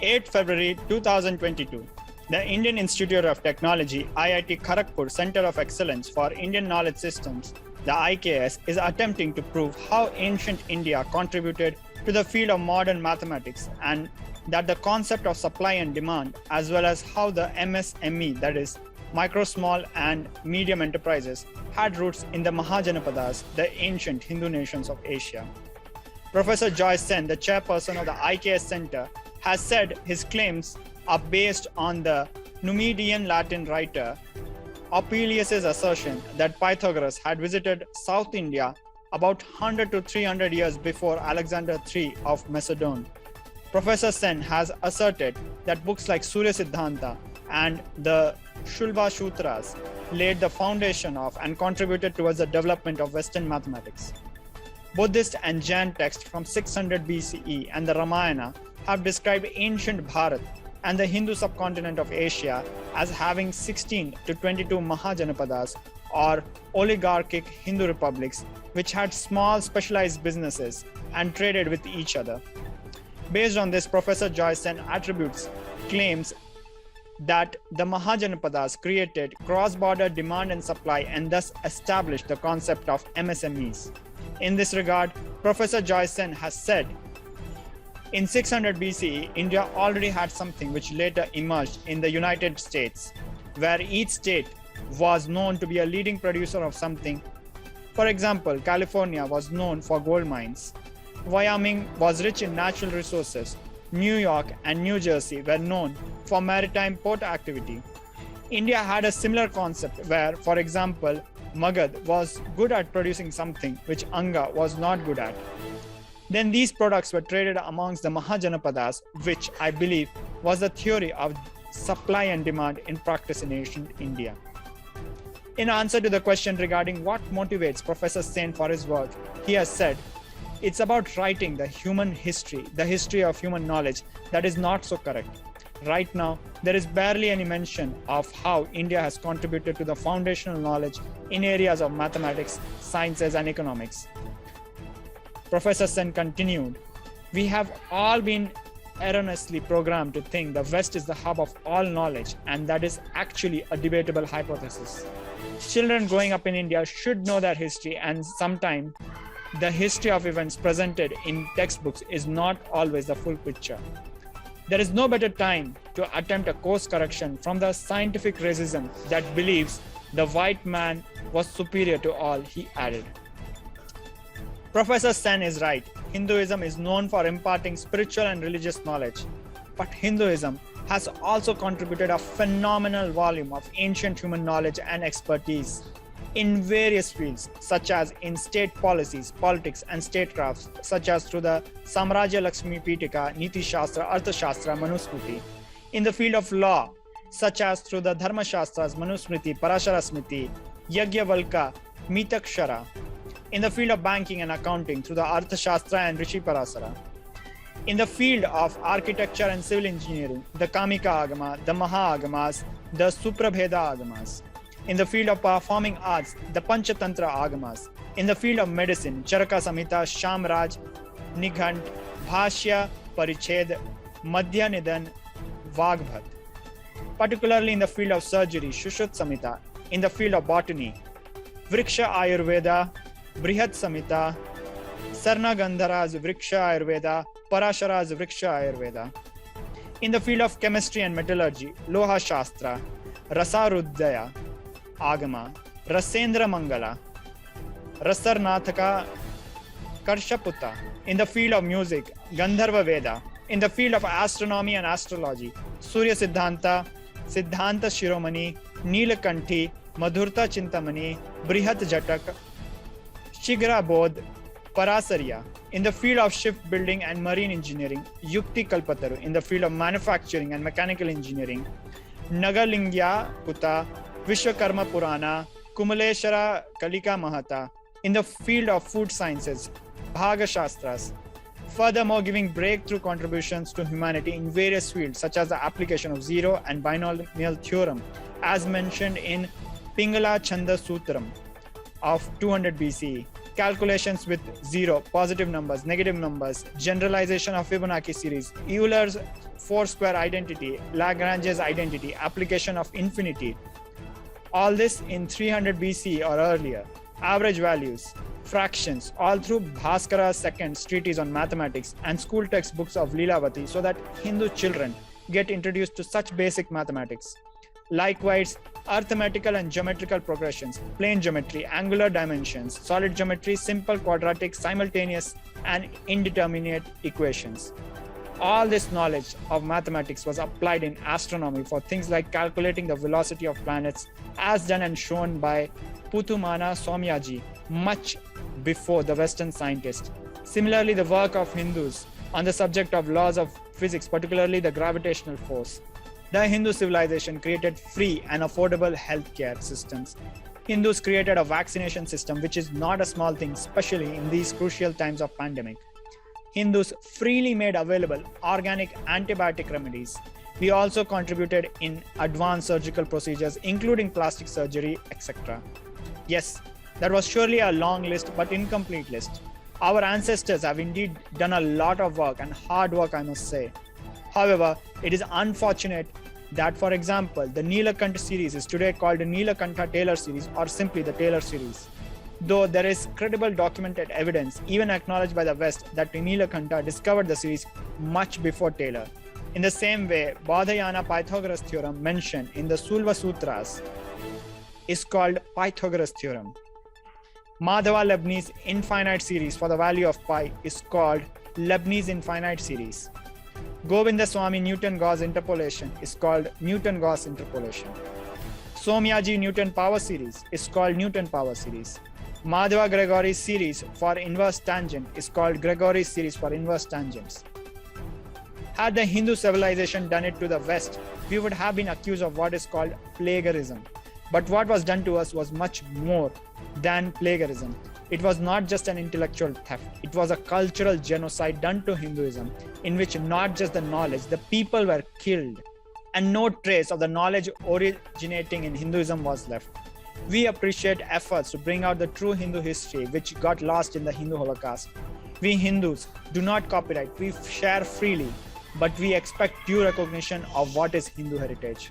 8 February 2022, the Indian Institute of Technology, IIT Kharagpur Center of Excellence for Indian Knowledge Systems, the IKS, is attempting to prove how ancient India contributed to the field of modern mathematics and that the concept of supply and demand, as well as how the MSME, that is, micro, small, and medium enterprises, had roots in the Mahajanapadas, the ancient Hindu nations of Asia. Professor Joy Sen, the chairperson of the IKS Center, has said his claims are based on the Numidian Latin writer Apuleius' assertion that Pythagoras had visited South India about 100 to 300 years before Alexander III of Macedon. Professor Sen has asserted that books like Surya Siddhanta and the Shulba Sutras laid the foundation of and contributed towards the development of Western mathematics. Buddhist and Jain texts from 600 BCE and the Ramayana have described ancient Bharat and the Hindu subcontinent of Asia as having 16 to 22 Mahajanapadas or oligarchic Hindu republics which had small specialized businesses and traded with each other. Based on this, Professor Joy Sen attributes claims that the Mahajanapadas created cross-border demand and supply and thus established the concept of MSMEs. In this regard, Professor Joy Sen has said, in 600 BCE, India already had something which later emerged in the United States, where each state was known to be a leading producer of something. For example, California was known for gold mines. Wyoming was rich in natural resources. New York and New Jersey were known for maritime port activity. India had a similar concept where, for example, Magad was good at producing something which Anga was not good at. Then these products were traded amongst the Mahajanapadas, which I believe was the theory of supply and demand in practice in ancient India. In answer to the question regarding what motivates Professor Sen for his work, he has said, it's about writing the human history, the history of human knowledge that is not so correct. Right now, there is barely any mention of how India has contributed to the foundational knowledge in areas of mathematics, sciences, and economics. Professor Sen continued, we have all been erroneously programmed to think the West is the hub of all knowledge, and that is actually a debatable hypothesis. Children growing up in India should know that history, and sometimes the history of events presented in textbooks is not always the full picture. There is no better time to attempt a course correction from the scientific racism that believes the white man was superior to all, he added. Professor Sen is right. Hinduism is known for imparting spiritual and religious knowledge, but Hinduism has also contributed a phenomenal volume of ancient human knowledge and expertise in various fields, such as in state policies, politics, and statecrafts, such as through the Samrajya Lakshmi Pitika, Niti Shastra, Artha Shastra, Manusmriti. In the field of law, such as through the Dharma Shastras, Manusmriti, Parashara Smriti, Yagyavalka, Mitakshara. In the field of banking and accounting, through the Artha Shastra and Rishi Parasara. In the field of architecture and civil engineering, the Kamika Agama, the Maha Agamas, the Suprabheda Agamas. In the field of performing arts, the Panchatantra Agamas. In the field of medicine, Charaka Samhita, Shamraj, Nighant, Bhashya, Pariched, Madhya Nidan, Vagbhat. Particularly in the field of surgery, Shushruta Samhita. In the field of botany, Vriksha Ayurveda, Brihat Samhita, Sarna Gandhara's Vriksha Ayurveda, Parashara's Vriksha Ayurveda. In the field of chemistry and metallurgy, Loha Shastra, Rasaruddaya Agama, Rasendra Mangala, Rasarnathaka Karshaputta. In the field of music, Gandharva Veda. In the field of astronomy and astrology, Surya Siddhanta, Siddhanta Shiromani, Neelakanthi, Madhurta Chintamani, Brihat Jatak, Shigra Bodh, Parasarya. In the field of shipbuilding and marine engineering, Yukti Kalpataru. In the field of manufacturing and mechanical engineering, Nagalingya Kuta, Vishwakarma Purana, Kumaleshwara Kalika Mahata. In the field of food sciences, Bhaga Shastras. Furthermore, giving breakthrough contributions to humanity in various fields, such as the application of zero and binomial theorem, as mentioned in Pingala Chanda Sutram of 200 BCE. calculations with zero, positive numbers, negative numbers, generalization of Fibonacci series, Euler's four-square identity, Lagrange's identity, application of infinity. All this in 300 BC or earlier. Average values, fractions, all through Bhaskara's second treatise on mathematics and school textbooks of Lilavati, so that Hindu children get introduced to such basic mathematics. Likewise, arithmetical and geometrical progressions, plane geometry, angular dimensions, solid geometry, simple quadratic, simultaneous, and indeterminate equations. All this knowledge of mathematics was applied in astronomy for things like calculating the velocity of planets, as done and shown by Puthumana Somyaji much before the Western scientists. Similarly, the work of Hindus on the subject of laws of physics, particularly the gravitational force. The Hindu civilization created free and affordable healthcare systems. Hindus created a vaccination system, which is not a small thing, especially in these crucial times of pandemic. Hindus freely made available organic antibiotic remedies. We also contributed in advanced surgical procedures, including plastic surgery, etc. Yes, that was surely a long list, but incomplete list. Our ancestors have indeed done a lot of work, and hard work, I must say. However, it is unfortunate that, for example, the Nilakanta series is today called the Nilakanta Taylor series, or simply the Taylor series. Though there is credible documented evidence, even acknowledged by the West, that Nilakanta discovered the series much before Taylor. In the same way, Baudhayana Pythagoras theorem mentioned in the Shulba Sutras is called Pythagoras theorem. Madhava Leibniz infinite series for the value of pi is called Leibniz infinite series. Govindaswamy Newton-Gauss interpolation is called Newton-Gauss interpolation. Somyaji Newton power series is called Newton power series. Madhava Gregory series for inverse tangent is called Gregory series for inverse tangents. Had the Hindu civilization done it to the West, we would have been accused of what is called plagiarism. But what was done to us was much more than plagiarism. It was not just an intellectual theft. It was a cultural genocide done to Hinduism, in which not just the knowledge, the people were killed, and no trace of the knowledge originating in Hinduism was left. We appreciate efforts to bring out the true Hindu history, which got lost in the Hindu Holocaust. We Hindus do not copyright, we share freely, but we expect due recognition of what is Hindu heritage.